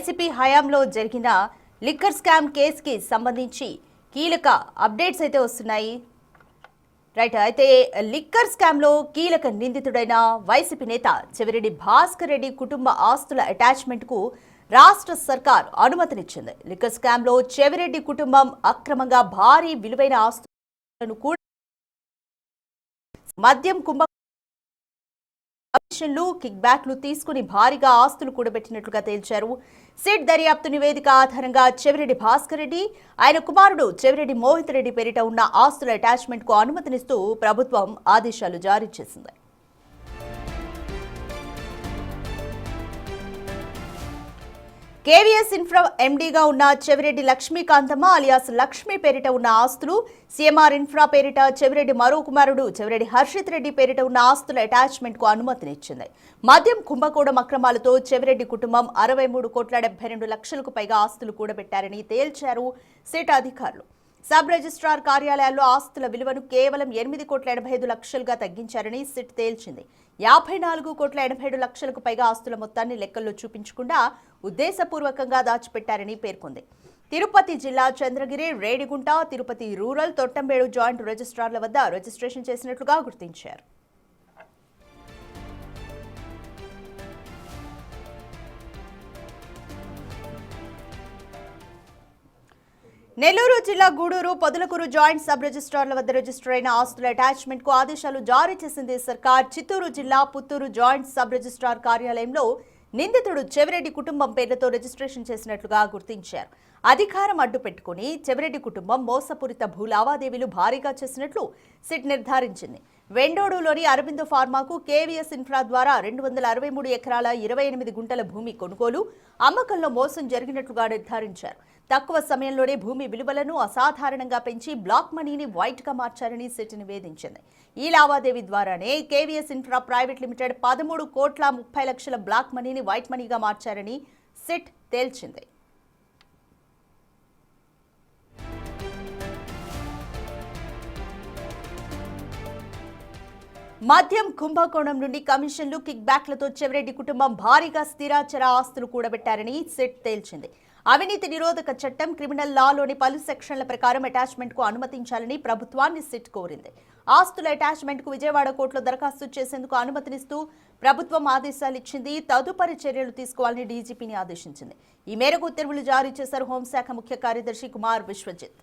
YCP హయాంలో జరిగిన liquor scam కేసుకి సంబంధించి కీలక అప్డేట్స్ అయితే వస్తున్నాయి. రైట్, అయితే లిక్కర్ స్కామ్ లో కీలక నిందితుడైన వైసీపీ నేత చెవిరెడ్డి భాస్కర్ రెడ్డి కుటుంబ ఆస్తుల అటాచ్మెంట్ కు రాష్ట్ర సర్కార్ అనుమతినిచ్చింది. లిక్కర్ స్కామ్ లో చెవిరెడ్డి కుటుంబం అక్రమంగా భారీ విలువైన ఆస్తులను కూడా మద్యం కమిషన్లు కిక్ బ్యాక్లు తీసుకుని భారీగా ఆస్తులు కూడబెట్టినట్లుగా తేల్చారు. సిట్ దర్యాప్తు నివేదిక ఆధారంగా చెవిరెడ్డి భాస్కర్ రెడ్డి, ఆయన కుమారుడు చెవిరెడ్డి మోహిత్ రెడ్డి పేరిట ఉన్న ఆస్తుల అటాచ్మెంట్ కు అనుమతినిస్తూ ప్రభుత్వం ఆదేశాలు జారీ చేసింది. కేవీఎస్ ఇన్ఫ్రా ఎండీగా ఉన్న చెవిరెడ్డి లక్ష్మీకాంతమ్మ అలియాస్ లక్ష్మీ పేరిట ఉన్న ఆస్తులు, సీఎంఆర్ ఇన్ఫ్రా పేరిట చెవిరెడ్డి మరో కుమారుడు చెవిరెడ్డి హర్షిత్ రెడ్డి పేరిట ఉన్న ఆస్తుల అటాచ్మెంట్ కు అనుమతినిచ్చింది. మద్యం కుంభకోణం అక్రమాలతో చెవిరెడ్డి కుటుంబం 63,72,00,000కు పైగా ఆస్తులు కూడబెట్టారని తేల్చారు సిట్ అధికారులు. సబ్ రిజిస్ట్రార్ కార్యాలయాల్లో ఆస్తుల విలువను కేవలం 8,85,00,000గా తగ్గించారని సిట్ తేల్చింది. 54,87,00,000కు పైగా ఆస్తుల మొత్తాన్ని లెక్కల్లో చూపించకుండా ఉద్దేశపూర్వకంగా దాచిపెట్టారని పేర్కొంది. తిరుపతి జిల్లా చంద్రగిరి, రేణిగుంట, తిరుపతి రూరల్, తొట్టంబేడు జాయింట్ రిజిస్ట్రార్ల వద్ద రిజిస్ట్రేషన్ చేసినట్లుగా గుర్తించారు. నెల్లూరు జిల్లా గూడూరు, పొదలకూరు జాయింట్ సబ్ రిజిస్ట్రార్ల వద్ద రిజిస్టర్ అయిన ఆస్తుల అటాచ్మెంట్ కు ఆదేశాలు జారీ చేసింది సర్కార్. చిత్తూరు జిల్లా పుత్తూరు జాయింట్ సబ్ రిజిస్ట్రార్ కార్యాలయంలో నిందితుడు చెవిరెడ్డి కుటుంబం పేర్లతో రిజిస్ట్రేషన్ చేసినట్లుగా గుర్తించారు. అధికారం అడ్డు పెట్టుకుని చెవిరెడ్డి కుటుంబం మోసపూరిత భూ లావాదేవీలు భారీగా చేసినట్లు సిట్ నిర్ధారించింది. వెండోడులోని అరబిందో ఫార్మాకు కేవీఎస్ ఇన్ఫ్రా ద్వారా 263 ఎకరాల 28 గుంటల భూమి కొనుగోలు, అమ్మకంలో మోసం జరిగినట్లుగా నిర్ధారించారు. తక్కువ సమయంలోనే భూమి విలువలను అసాధారణంగా పెంచి బ్లాక్ మనీని వైట్ గా మార్చారని సిట్ నివేదించింది. ఈ లావాదేవీ ద్వారానే KVS Infra Private Limited 13,30,00,000 black మనీని వైట్ మనీగా మార్చారని సిట్ తేల్చింది. మద్యం కుంభకోణం నుండి కమిషన్లు కిక్ బ్యాక్లతో చెవిరెడ్డి కుటుంబం భారీగా స్థిరాచర ఆస్తులు కూడబెట్టారని సిట్ తేల్చింది. అవినీతి నిరోధక చట్టం, క్రిమినల్ లాలోని పలు సెక్షన్ల ప్రకారం అటాచ్మెంట్ కు అనుమతించాలని ప్రభుత్వాన్ని సిట్ కోరింది. ఆస్తుల అటాచ్మెంట్ కు విజయవాడ కోర్టులో దరఖాస్తు చేసేందుకు అనుమతినిస్తూ ప్రభుత్వం ఆదేశాలు ఇచ్చింది. తదుపరి చర్యలు తీసుకోవాలని డీజీపీని ఆదేశించింది. ఈ మేరకు ఉత్తర్వులు జారీ చేశారు హోంశాఖ ముఖ్య కార్యదర్శి కుమార్ విశ్వజిత్.